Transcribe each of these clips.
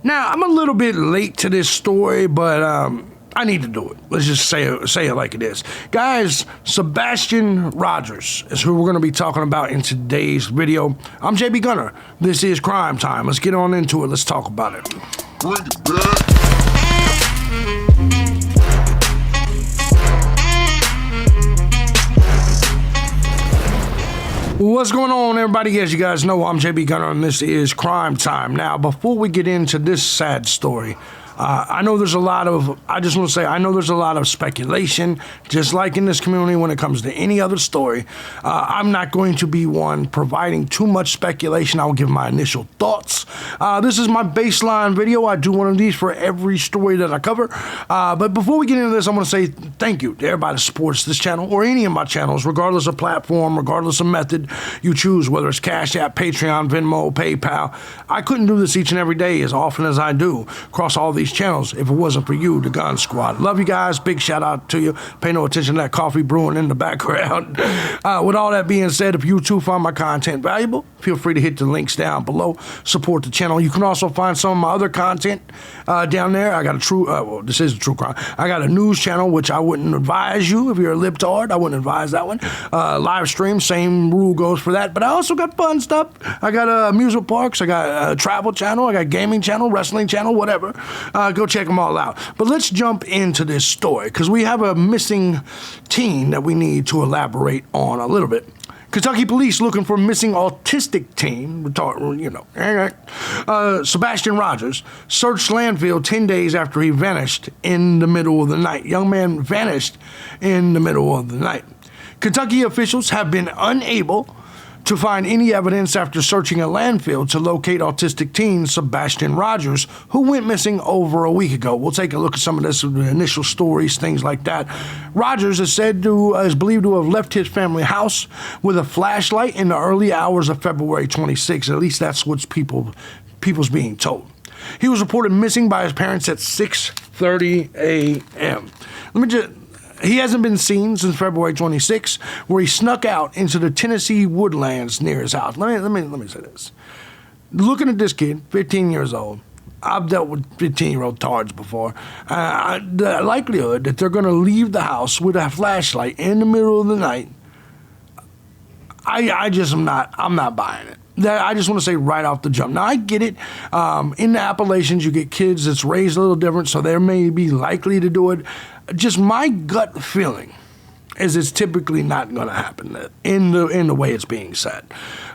Now, I'm a little bit late to this story, but I need to do it. Let's just say it like it is. Guys, Sebastian Rogers is who we're going to be talking about in today's video. I'm thejbgunner. This is Crime Time. Let's get on into it. Let's talk about it. Bring it back. What's going on, everybody? As you guys know, I'm thejbgunner, and this is Crime Time. Now, before we get into this sad story, I know there's a lot of speculation, just like in this community when it comes to any other story. I'm not going to be one providing too much speculation. I will give my initial thoughts. This is my baseline video. I do one of these for every story that I cover. But before we get into this, I want to say thank you to everybody that supports this channel or any of my channels, regardless of platform, regardless of method you choose, whether it's Cash App, Patreon, Venmo, PayPal. I couldn't do this each and every day as often as I do across all these channels if it wasn't for you, the Gun Squad. Love you guys. Big shout out to you. Pay no attention to that coffee brewing in the background. With all that being said, if you too find my content valuable, feel free to hit the links down below. Support the channel. You can also find some of my other content down there. I got this is a true crime. I got a news channel, which I wouldn't advise you if you're a libtard. I wouldn't advise that one. Live stream, same rule goes for that. But I also got fun stuff. I got amusement parks. I got a travel channel. I got gaming channel, wrestling channel, whatever. Go check them all out. But let's jump into this story because we have a missing teen that we need to elaborate on a little bit. Kentucky police looking for missing autistic teen, Sebastian Rogers, searched landfill 10 days after he vanished in the middle of the night. Young man vanished in the middle of the night. Kentucky officials have been unable to find any evidence after searching a landfill to locate autistic teen Sebastian Rogers, who went missing over a week ago. We'll take a look at some of this, the initial stories, things like that. Rogers is believed to have left his family house with a flashlight in the early hours of February 26. At least that's what's people's being told. He was reported missing by his parents at 6:30 a.m. He hasn't been seen since February 26, where he snuck out into the Tennessee woodlands near his house. Let me say this. Looking at this kid, 15 years old, I've dealt with 15-year-old tards before. The likelihood that they're going to leave the house with a flashlight in the middle of the night, I'm not buying it. I just want to say right off the jump. Now, I get it. In the Appalachians, you get kids that's raised a little different, so they may be likely to do it. Just my gut feeling is it's typically not going to happen in the way it's being said.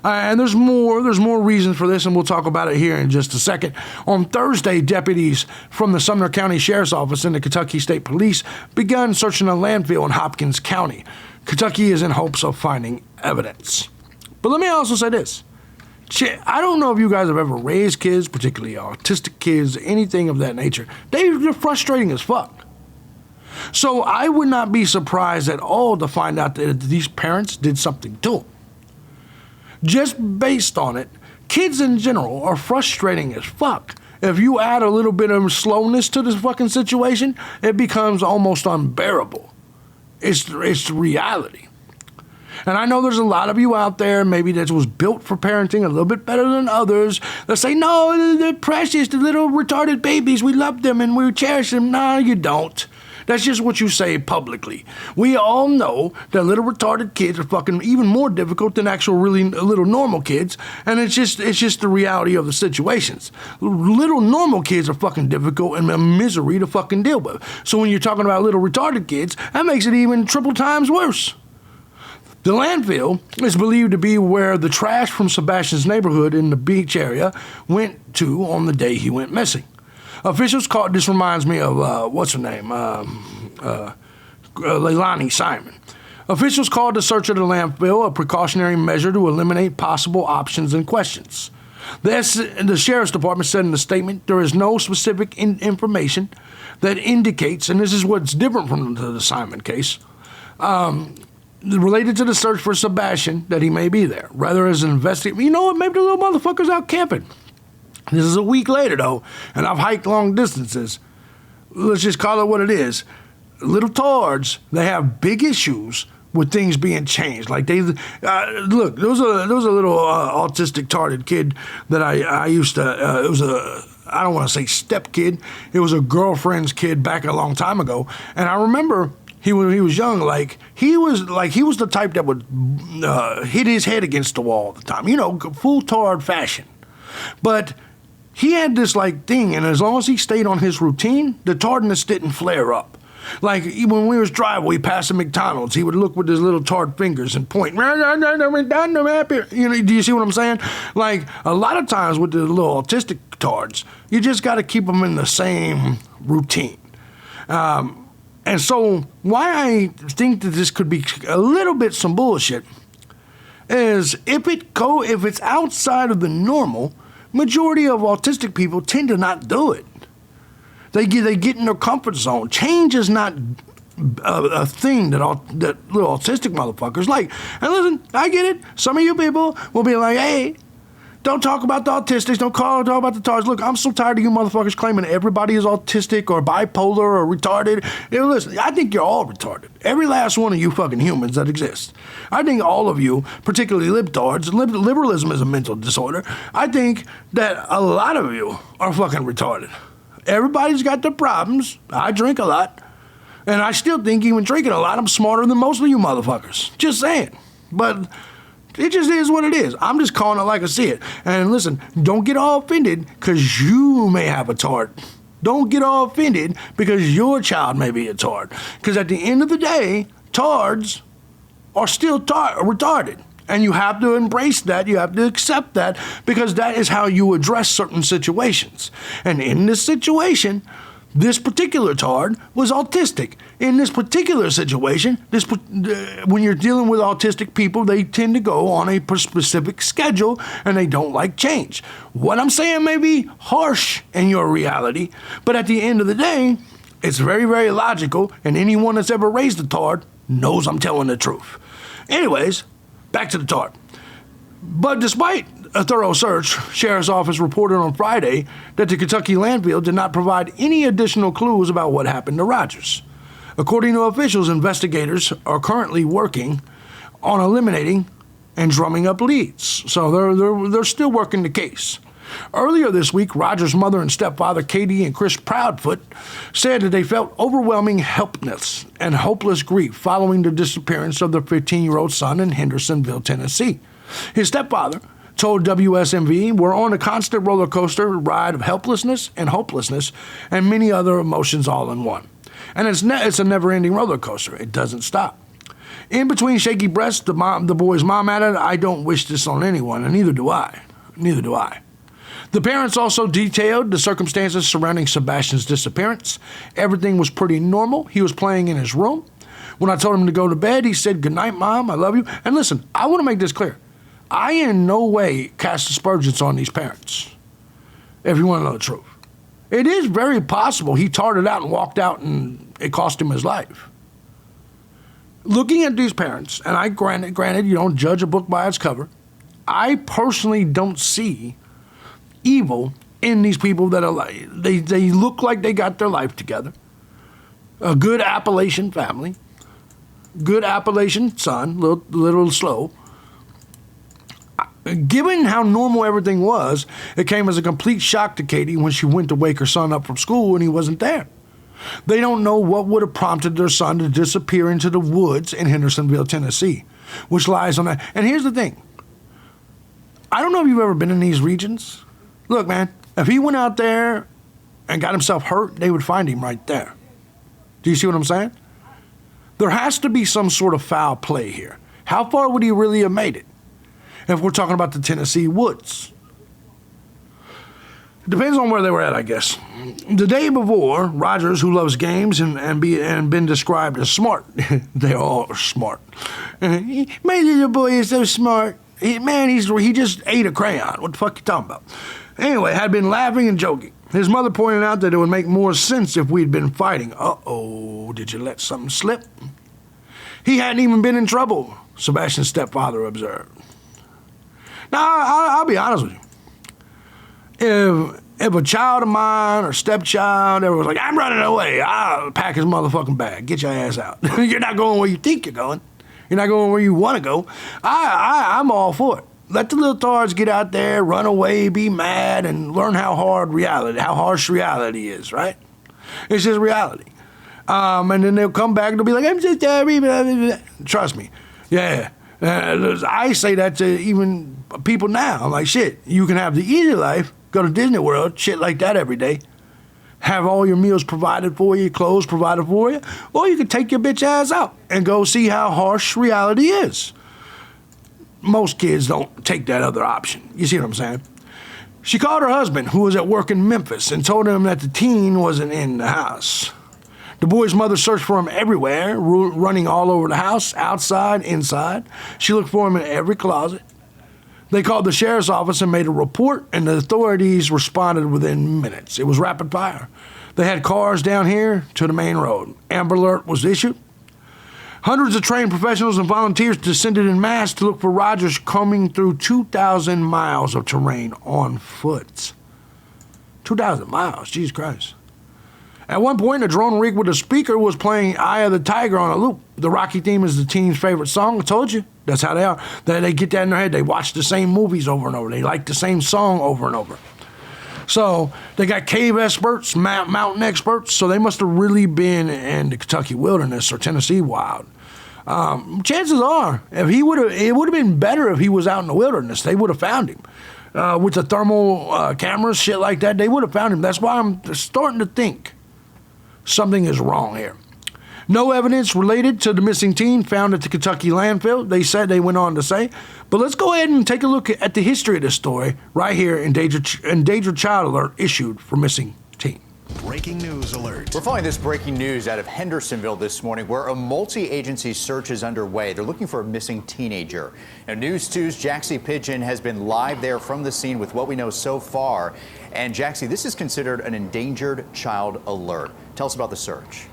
And there's more reasons for this, and we'll talk about it here in just a second. On Thursday, deputies from the Sumner County Sheriff's Office and the Kentucky State Police begun searching a landfill in Hopkins County. Kentucky is in hopes of finding evidence. But let me also say this. I don't know if you guys have ever raised kids, particularly autistic kids, anything of that nature. They're frustrating as fuck. So I would not be surprised at all to find out that these parents did something to them. Just based on it, kids in general are frustrating as fuck. If you add a little bit of slowness to this fucking situation, it becomes almost unbearable. It's reality. And I know there's a lot of you out there, maybe that was built for parenting a little bit better than others, that say, no, they're precious, the little retarded babies, we love them and we cherish them. No, you don't. That's just what you say publicly. We all know that little retarded kids are fucking even more difficult than actual really little normal kids, and it's just the reality of the situations. Little normal kids are fucking difficult and a misery to fucking deal with. So when you're talking about little retarded kids, that makes it even triple times worse. The landfill is believed to be where the trash from Sebastian's neighborhood in the beach area went to on the day he went missing. Officials called, this reminds me of, what's her name, Leilani Simon. Officials called the search of the landfill a precautionary measure to eliminate possible options and questions. The Sheriff's Department said in the statement, there is no specific information that indicates, and this is what's different from the Simon case, related to the search for Sebastian, that he may be there. Rather, as an investigation, you know what, maybe the little motherfucker's out camping. This is a week later, though, and I've hiked long distances. Let's just call it what it is. Little tards, they have big issues with things being changed. Like they, look, there was a little autistic tarded kid that I used to, it was I don't want to say step kid. It was a girlfriend's kid back a long time ago. And I remember when he was young, he was the type that would hit his head against the wall all the time, full tard fashion. But he had this thing, and as long as he stayed on his routine, the tardiness didn't flare up. Like when we was driving, we passed a McDonald's, he would look with his little tart fingers and point. Do you see what I'm saying? Like a lot of times with the little autistic tards, you just got to keep them in the same routine. And so why I think that this could be a little bit some bullshit is if it's outside of the normal, majority of autistic people tend to not do it. They get in their comfort zone. Change is not a thing that little autistic motherfuckers like. And listen, I get it. Some of you people will be like, hey, don't talk about the autistics. Don't talk about the tards. Look, I'm so tired of you motherfuckers claiming everybody is autistic or bipolar or retarded. Listen, I think you're all retarded. Every last one of you fucking humans that exist. I think all of you, particularly libtards, liberalism is a mental disorder. I think that a lot of you are fucking retarded. Everybody's got their problems. I drink a lot. And I still think even drinking a lot, I'm smarter than most of you motherfuckers. Just saying. But it just is what it is. I'm just calling it like I see it. And listen, don't get all offended because you may have a tard. Don't get all offended because your child may be a tard. Because at the end of the day, tards are still retarded. And you have to embrace that. You have to accept that because that is how you address certain situations. And in this situation, this particular tard was autistic. In this particular situation, when you're dealing with autistic people, they tend to go on a specific schedule and they don't like change. What I'm saying may be harsh in your reality, but at the end of the day, it's very, very logical, and anyone that's ever raised a tard knows I'm telling the truth. Anyways, back to the tard. But despite a thorough search, Sheriff's Office reported on Friday that the Kentucky landfill did not provide any additional clues about what happened to Rogers. According to officials, investigators are currently working on eliminating and drumming up leads. So they're still working the case. Earlier this week, Rogers' mother and stepfather, Katie and Chris Proudfoot, said that they felt overwhelming helplessness and hopeless grief following the disappearance of their 15-year-old son in Hendersonville, Tennessee. His stepfather told WSMV, "We're on a constant roller coaster ride of helplessness and hopelessness and many other emotions all in one. And it's a never-ending roller coaster. It doesn't stop." In between shaky breaths, the boy's mom added, "I don't wish this on anyone, and neither do I. Neither do I." The parents also detailed the circumstances surrounding Sebastian's disappearance. Everything was pretty normal. He was playing in his room. When I told him to go to bed, he said, "Good night, Mom. I love you." And listen, I want to make this clear. I in no way cast aspersions on these parents, if you want to know the truth. It is very possible he tarted out and walked out and it cost him his life. Looking at these parents, and I granted you don't judge a book by its cover, I personally don't see evil in these people that are they look like they got their life together. A good Appalachian family, good Appalachian son, little slow. Given how normal everything was, it came as a complete shock to Katie when she went to wake her son up from school and he wasn't there. They don't know what would have prompted their son to disappear into the woods in Hendersonville, Tennessee, which lies on that. And here's the thing. I don't know if you've ever been in these regions. Look, man, if he went out there and got himself hurt, they would find him right there. Do you see what I'm saying? There has to be some sort of foul play here. How far would he really have made it? If we're talking about the Tennessee woods. It depends on where they were at, I guess. The day before, Rogers, who loves games and been described as smart, they all are smart. My little boy is so smart. He just ate a crayon. What the fuck you talking about? Anyway, had been laughing and joking. His mother pointed out that it would make more sense if we'd been fighting. Uh-oh, did you let something slip? He hadn't even been in trouble, Sebastian's stepfather observed. Now, I'll be honest with you. If a child of mine or stepchild ever was like, "I'm running away," I'll pack his motherfucking bag. Get your ass out. You're not going where you think you're going. You're not going where you want to go. I'm all for it. Let the little tards get out there, run away, be mad, and learn how harsh reality is, right? It's just reality. And then they'll come back and they'll be like, I'm just sorry. Trust me. Yeah. I say that to even people now. I'm like, shit, you can have the easy life, go to Disney World, shit like that every day, have all your meals provided for you, clothes provided for you, or you can take your bitch ass out and go see how harsh reality is. Most kids don't take that other option. You see what I'm saying? She called her husband, who was at work in Memphis, and told him that the teen wasn't in the house. The boy's mother searched for him everywhere, running all over the house, outside, inside. She looked for him in every closet. They called the sheriff's office and made a report, and the authorities responded within minutes. It was rapid fire. They had cars down here to the main road. Amber Alert was issued. Hundreds of trained professionals and volunteers descended en masse to look for Rogers coming through 2,000 miles of terrain on foot. 2,000 miles, Jesus Christ. At one point, a drone rig with a speaker was playing Eye of the Tiger on a loop. The Rocky theme is the teen's favorite song. I told you, that's how they are. They get that in their head. They watch the same movies over and over. They like the same song over and over. So they got cave experts, mountain experts, so they must have really been in the Kentucky wilderness or Tennessee wild. Chances are, it would have been better if he was out in the wilderness. They would have found him. With the thermal cameras, shit like that, they would have found him. That's why I'm starting to think something is wrong here. No evidence related to the missing teen found at the Kentucky landfill, they went on to say. But let's go ahead and take a look at the history of this story right here in Endangered Child Alert issued for missing teen. Breaking news alert. We're following this breaking news out of Hendersonville this morning, where a multi-agency search is underway. They're looking for a missing teenager. Now, News 2's Jaxie Pigeon has been live there from the scene with what we know so far. And Jaxie, this is considered an endangered child alert. Tell us about the search.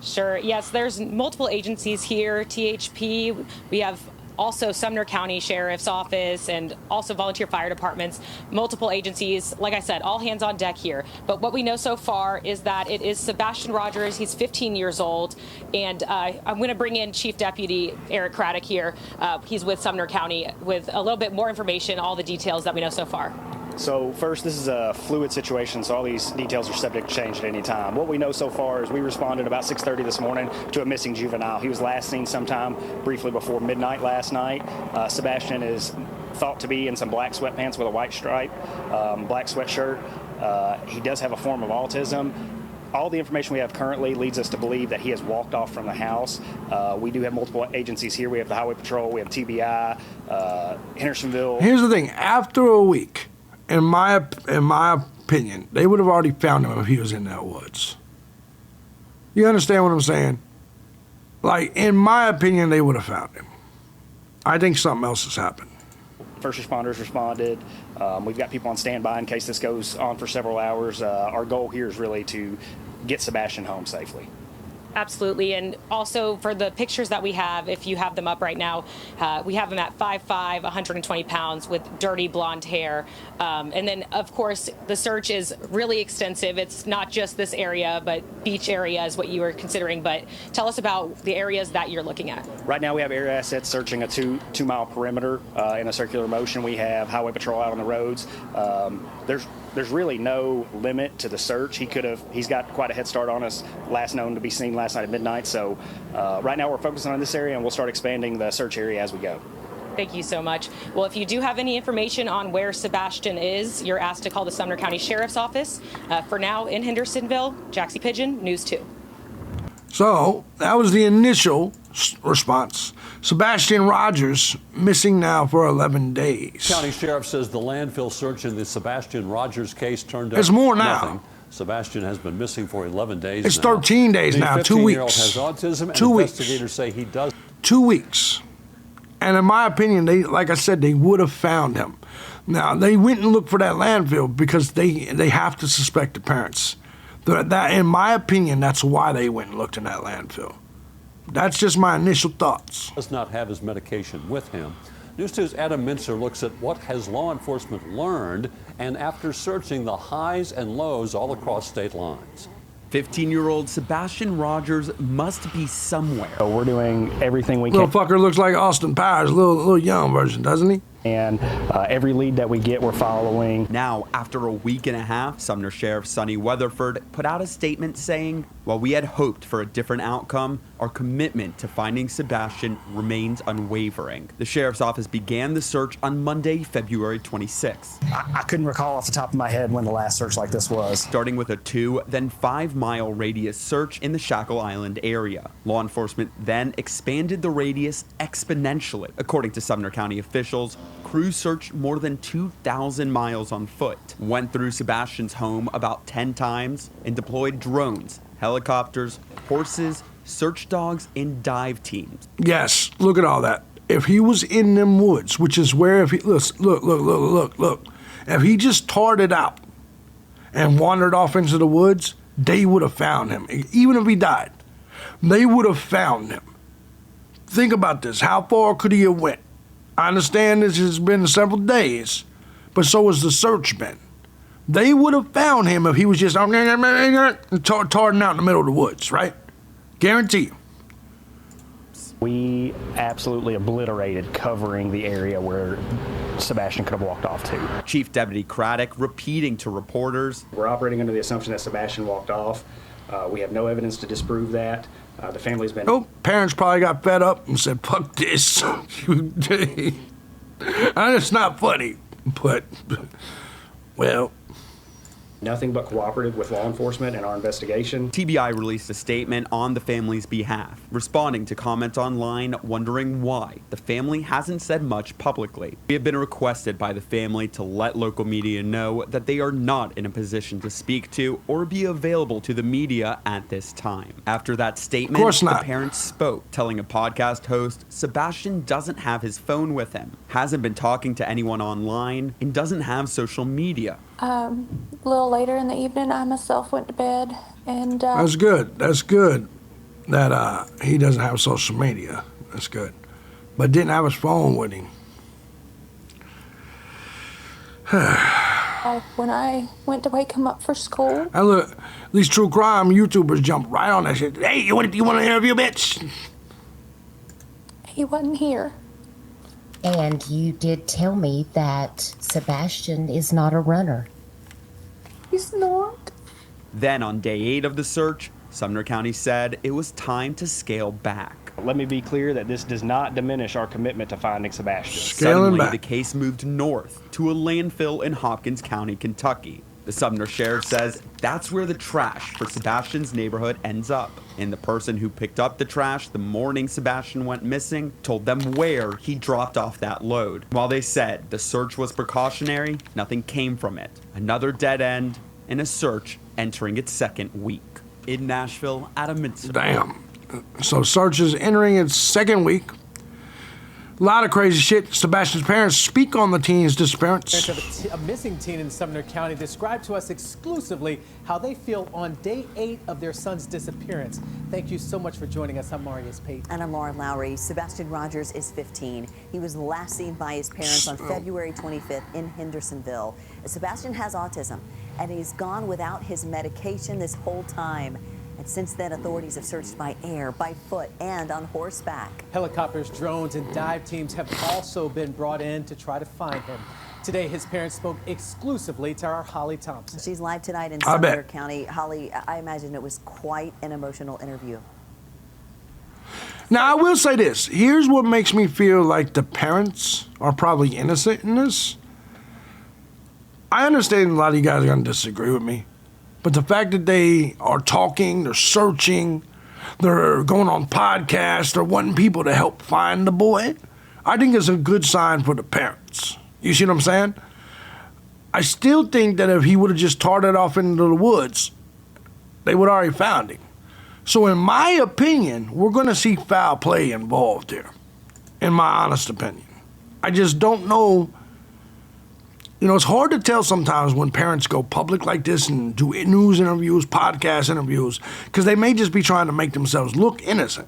Sure. Yes, there's multiple agencies here. THP, we have also Sumner County Sheriff's Office and also volunteer fire departments, multiple agencies. Like I said, all hands on deck here. But what we know so far is that it is Sebastian Rogers. He's 15 years old. And I'm going to bring in Chief Deputy Eric Craddock here. He's with Sumner County with a little bit more information, all the details that we know so far. So first, this is a fluid situation, so all these details are subject to change at any time. What we know so far is we responded about 6:30 this morning to a missing juvenile. He was last seen sometime briefly before midnight last night. Sebastian is thought to be in some black sweatpants with a white stripe, black sweatshirt. He does have a form of autism. All the information we have currently leads us to believe that he has walked off from the house. We do have multiple agencies here. We have the Highway Patrol, we have TBI, Hendersonville. Here's the thing, after a week, in my opinion, they would have already found him if he was in that woods. You understand what I'm saying? Like, in my opinion, they would have found him. I think something else has happened. First responders responded. We've got people on standby in case this goes on for several hours. Our goal here is really to get Sebastian home safely. Absolutely. And also for the pictures that we have, if you have them up right now, we have him at 5'5", 120 pounds with dirty blonde hair. And then, of course, the search is really extensive. It's not just this area, but beach area is what you were considering. But tell us about the areas that you're looking at. Right now we have area assets searching a two-mile perimeter in a circular motion. We have Highway Patrol out on the roads. There's really no limit to the search. He's got quite a head start on us, last known to be seen last night at midnight. So right now we're focusing on this area, and we'll start expanding the search area as we go. Thank you so much. Well, if you do have any information on where Sebastian is, you're asked to call the Sumner County Sheriff's Office. For now, in Hendersonville, Jaxie Pigeon, News 2. So that was the initial response. Sebastian Rogers missing now for 11 days. County Sheriff says the landfill search in the Sebastian Rogers case turned up It's more nothing. now. Sebastian has been missing for 11 days It's now. 13 days now, 2 weeks. The 15-year-old has autism, and 2 weeks. investigators say he does. 2 weeks. And in my opinion, like I said, they would have found him. Now, they went and looked for that landfill because they have to suspect the parents. That, in my opinion, that's why they went and looked in that landfill. That's just my initial thoughts. Does not have his medication with him. News 2's Adam Mincer looks at what has law enforcement learned, and after searching the highs and lows all across state lines. 15-year-old Sebastian Rogers must be somewhere. So we're doing everything we can. Little fucker looks like Austin Powers, little young version, doesn't he? And every lead that we get, we're following. Now, after a week and a half, Sumner Sheriff Sonny Weatherford put out a statement saying, while we had hoped for a different outcome, our commitment to finding Sebastian remains unwavering. The sheriff's office began the search on Monday, February 26th. I couldn't recall off the top of my head when the last search like this was. Starting with a 2, then 5-mile radius search in the Shackle Island area. Law enforcement then expanded the radius exponentially. According to Sumner County officials, crews searched more than 2,000 miles on foot, went through Sebastian's home about 10 times, and deployed drones, helicopters, horses, search dogs, and dive teams. Yes, look at all that. If he was in them woods, which is where if he look, if he just tarred it out and wandered off into the woods, they would have found him. Even if he died, they would have found him. Think about this. How far could he have went? I understand this has been several days, but so has the search been. They would have found him if he was just tarding out in the middle of the woods, right? Guarantee you. We absolutely obliterated covering the area where Sebastian could have walked off to. Chief Deputy Craddock repeating to reporters, We're operating under the assumption that Sebastian walked off. We have no evidence to disprove that. The family's been... Oh, parents probably got fed up and said, fuck this. It's not funny, but, well... Nothing but cooperative with law enforcement and our investigation. TBI released a statement on the family's behalf, responding to comments online wondering why the family hasn't said much publicly. We have been requested by the family to let local media know that they are not in a position to speak to or be available to the media at this time. After that statement, of course not. The parents spoke, telling a podcast host Sebastian doesn't have his phone with him, hasn't been talking to anyone online, and doesn't have social media. A little later in the evening, I myself went to bed, and That's good. That's good that he doesn't have social media. That's good. But didn't have his phone with him. when I went to wake him up for school, And look, these true crime YouTubers jump right on that shit. Hey, you want to interview, bitch? he wasn't here. And you did tell me that Sebastian is not a runner. He's not. Then on day 8 of the search, Sumner County said it was time to scale back. Let me be clear that this does not diminish our commitment to finding Sebastian. Scaling Suddenly, back. the case moved north to a landfill in Hopkins County, Kentucky. The Sumner sheriff says that's where the trash for Sebastian's neighborhood ends up. And the person who picked up the trash the morning Sebastian went missing told them where he dropped off that load. While they said the search was precautionary, nothing came from it. Another dead end and a search entering its second week. In Nashville, Adam Mintzer. Damn. So search is entering its second week. A lot of crazy shit. Sebastian's parents speak on the teen's disappearance. Parents of a missing teen in Sumner County described to us exclusively how they feel on day 8 of their son's disappearance. Thank you so much for joining us. I'm Marius Pate. And I'm Lauren Lowry. Sebastian Rogers is 15. He was last seen by his parents on February 25th in Hendersonville. Sebastian has autism, and he's gone without his medication this whole time. And since then, authorities have searched by air, by foot, and on horseback. Helicopters, drones, and dive teams have also been brought in to try to find him. Today, his parents spoke exclusively to our Holly Thompson. She's live tonight in Sumner County. Holly, I imagine it was quite an emotional interview. Now, I will say this. Here's what makes me feel like the parents are probably innocent in this. I understand a lot of you guys are going to disagree with me. But the fact that they are talking, they're searching, they're going on podcasts, they're wanting people to help find the boy, I think is a good sign for the parents. You see what I'm saying? I still think that if he would have just tarred it off into the woods, they would have already found him. So in my opinion, we're going to see foul play involved here, in my honest opinion. I just don't know. You know, it's hard to tell sometimes when parents go public like this and do news interviews, podcast interviews, because they may just be trying to make themselves look innocent.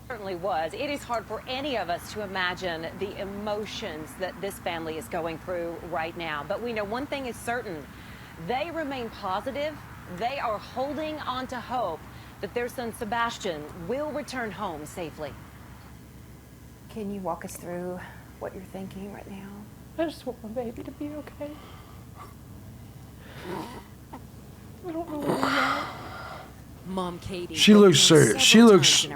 Certainly was. It is hard for any of us to imagine the emotions that this family is going through right now. But we know one thing is certain. They remain positive They are holding on to hope that their son Sebastian will return home safely. Can you walk us through what you're thinking right now? I just want my baby to be okay. I don't know where he's at. Mom Katie. She looks serious. She looks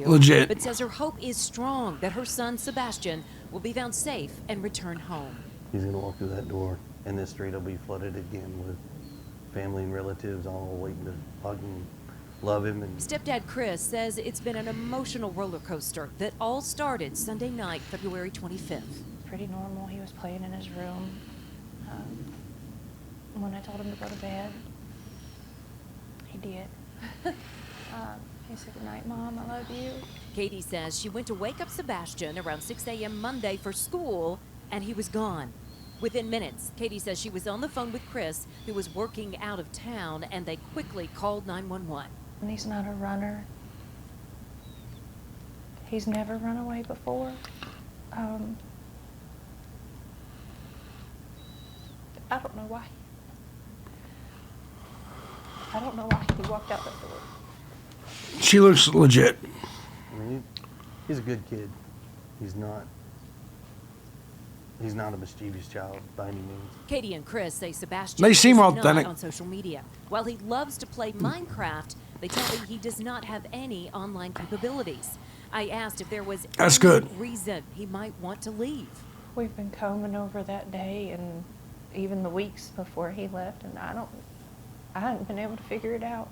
legit. But says her hope is strong that her son Sebastian will be found safe and return home. He's gonna walk through that door, and this street will be flooded again with family and relatives all waiting to hug and love him. And Stepdad Chris says it's been an emotional roller coaster that all started Sunday night, February 25th. Pretty normal. He was playing in his room. When I told him to go to bed, he did. He said, "Good night, Mom. I love you." Katie says she went to wake up Sebastian around 6 a.m. Monday for school, and he was gone. Within minutes, Katie says she was on the phone with Chris, who was working out of town, and they quickly called 911. And he's not a runner. He's never run away before. I don't know why. I don't know why he walked out that door. She looks legit. I mean, he's a good kid. He's not a mischievous child by any means. Katie and Chris say Sebastian They seem is authentic. not on social media. While he loves to play Minecraft, they tell me he does not have any online capabilities. I asked if there was That's any good. reason he might want to leave. We've been combing over that day and even the weeks before he left, and I hadn't been able to figure it out.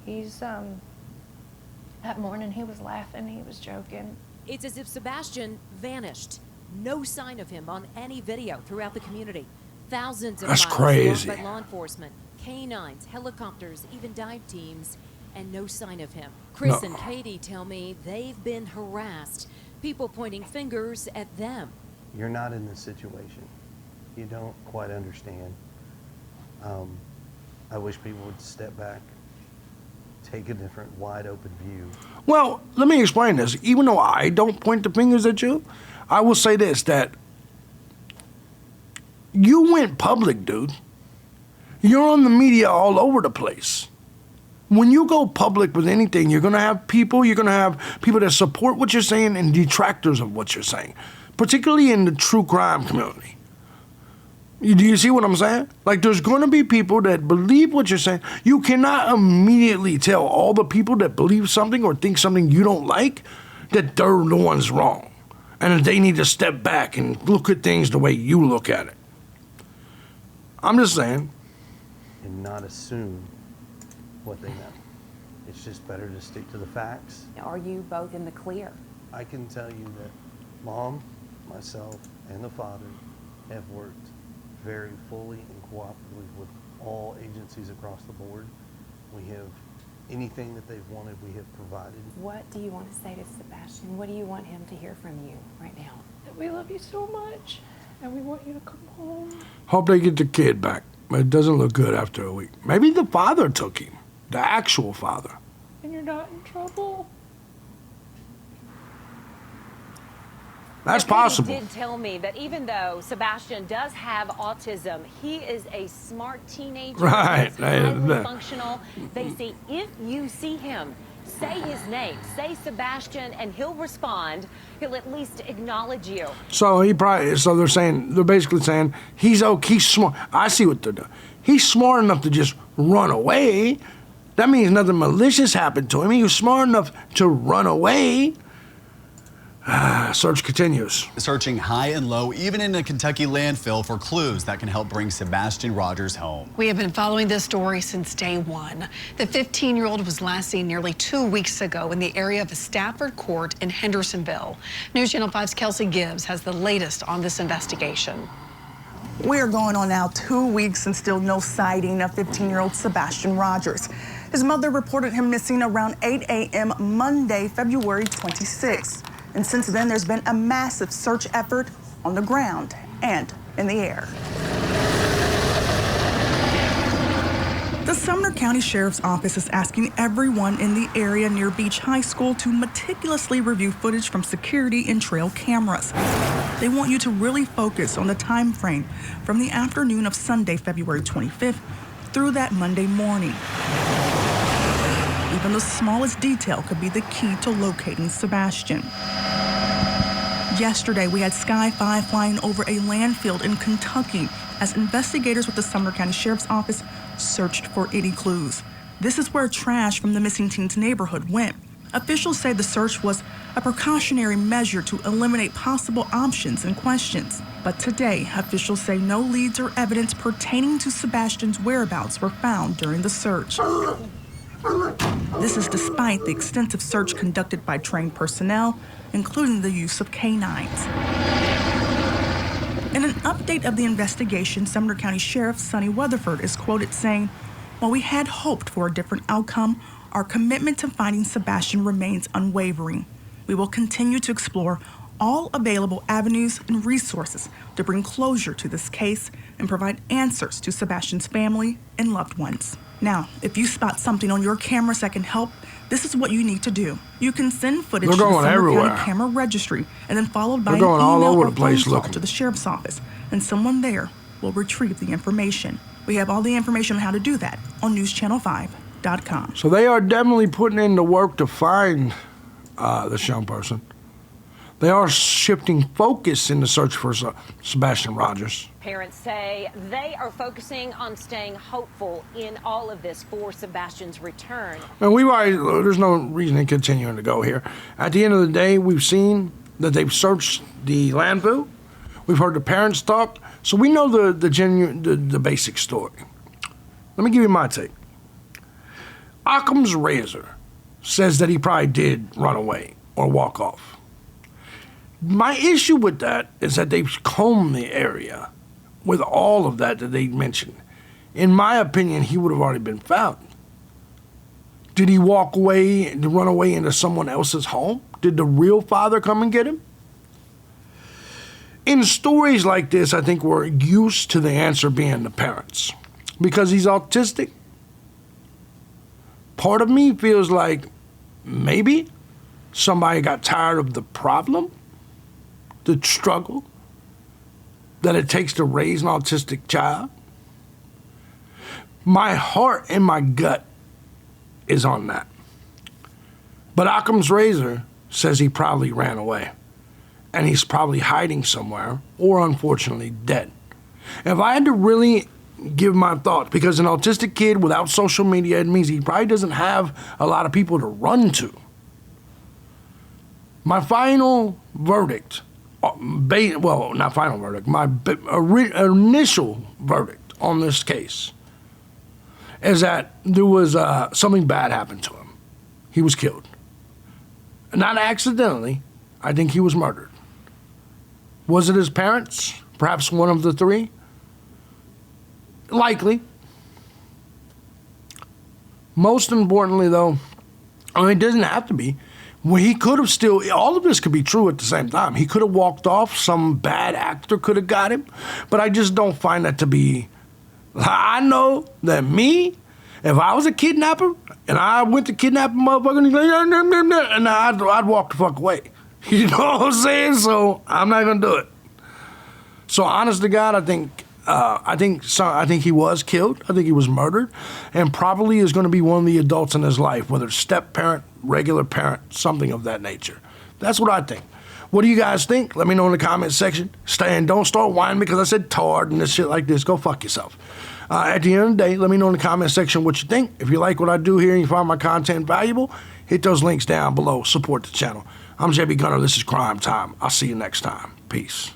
He's, that morning he was laughing, he was joking. It's as if Sebastian vanished. No sign of him on any video throughout the community. Thousands of That's miles crazy. walked by law enforcement, canines, helicopters, even dive teams, and no sign of him. Chris and Katie tell me they've been harassed. People pointing fingers at them. You're not in this situation. You don't quite understand. I wish people would step back, take a different, wide open view. Well, let me explain this. Even though I don't point the fingers at you, I will say this, that you went public, dude. You're on the media all over the place. When you go public with anything, you're going to have people that support what you're saying and detractors of what you're saying, particularly in the true crime community. Do you see what I'm saying? Like, there's going to be people that believe what you're saying. You cannot immediately tell all the people that believe something or think something you don't like that they're the ones wrong and that they need to step back and look at things the way you look at it. I'm just saying. And not assume what they know. It's just better to stick to the facts. Are you both in the clear? I can tell you that Mom, myself, and the father have worked very fully and cooperatively with all agencies across the board. We have anything that they've wanted, we have provided. What do you want to say to Sebastian? What do you want him to hear from you right now? That we love you so much, and we want you to come home. Hope they get the kid back, but it doesn't look good after a week. Maybe the father took him, the actual father. And you're not in trouble. That's Katie possible. did tell me that even though Sebastian does have autism, he is a smart teenager. Right. He's highly functional. They say if you see him, say his name, say Sebastian, and he'll respond. He'll at least acknowledge you. So they're basically saying he's smart. I see what they're doing. He's smart enough to just run away. That means nothing malicious happened to him. He was smart enough to run away. Search continues. Searching high and low, even in a Kentucky landfill, for clues that can help bring Sebastian Rogers home. We have been following this story since day one. The 15-year-old was last seen nearly 2 weeks ago in the area of a Stafford court in Hendersonville. News Channel 5's Kelsey Gibbs has the latest on this investigation. We are going on now 2 weeks and still no sighting of 15-year-old Sebastian Rogers. His mother reported him missing around 8 a.m. Monday, February 26th. And since then, there's been a massive search effort on the ground and in the air. The Sumner County Sheriff's Office is asking everyone in the area near Beach High School to meticulously review footage from security and trail cameras. They want you to really focus on the time frame from the afternoon of Sunday, February 25th through that Monday morning. Even the smallest detail could be the key to locating Sebastian. Yesterday, we had Sky 5 flying over a landfill in Kentucky as investigators with the Sumner County Sheriff's Office searched for any clues. This is where trash from the missing teen's neighborhood went. Officials say the search was a precautionary measure to eliminate possible options and questions. But today, officials say no leads or evidence pertaining to Sebastian's whereabouts were found during the search. This is despite the extensive search conducted by trained personnel, including the use of canines. In an update of the investigation, Sumner County Sheriff Sonny Weatherford is quoted saying, "While we had hoped for a different outcome, our commitment to finding Sebastian remains unwavering. We will continue to explore all available avenues and resources to bring closure to this case and provide answers to Sebastian's family and loved ones." Now, if you spot something on your cameras that can help, this is what you need to do. You can send footage to the Sumner County Camera Registry and then followed by an email or phone call to the Sheriff's Office, and someone there will retrieve the information. We have all the information on how to do that on newschannel5.com. So they are definitely putting in the work to find this young person. They are shifting focus in the search for Sebastian Rogers. Parents say they are focusing on staying hopeful in all of this for Sebastian's return. And there's no reason in continuing to go here. At the end of the day, we've seen that they've searched the landfill. We've heard the parents talk, so we know the basic story. Let me give you my take. Occam's razor says that he probably did run away or walk off. My issue with that is that they've combed the area with all of that they mentioned. In my opinion, he would have already been found. Did he walk away and run away into someone else's home? Did the real father come and get him? In stories like this, I think we're used to the answer being the parents. Because he's autistic, part of me feels like maybe somebody got tired of the problem, the struggle that it takes to raise an autistic child. My heart and my gut is on that. But Occam's razor says he probably ran away. And he's probably hiding somewhere, or unfortunately dead. If I had to really give my thoughts, because an autistic kid without social media, it means he probably doesn't have a lot of people to run to. My final verdict, well, not final verdict, my initial verdict on this case is that there was something bad happened to him. He was killed. Not accidentally, I think he was murdered. Was it his parents? Perhaps one of the three? Likely. Most importantly, though, it doesn't have to be. Well, he could have still, all of this could be true at the same time. He could have walked off, some bad actor could have got him, but I just don't find that to be, I know that me, if I was a kidnapper, and I went to kidnap a motherfucker, and he's like, and I'd walk the fuck away. You know what I'm saying? So I'm not gonna do it. So honest to God, I think he was killed. I think he was murdered, and probably is going to be one of the adults in his life, whether step parent, regular parent, something of that nature. That's what I think. What do you guys think? Let me know in the comment section. Don't start whining because I said tard and this shit like this. Go fuck yourself. At the end of the day, let me know in the comment section what you think. If you like what I do here and you find my content valuable, hit those links down below. Support the channel. I'm JB Gunner. This is Crime Time. I'll see you next time. Peace.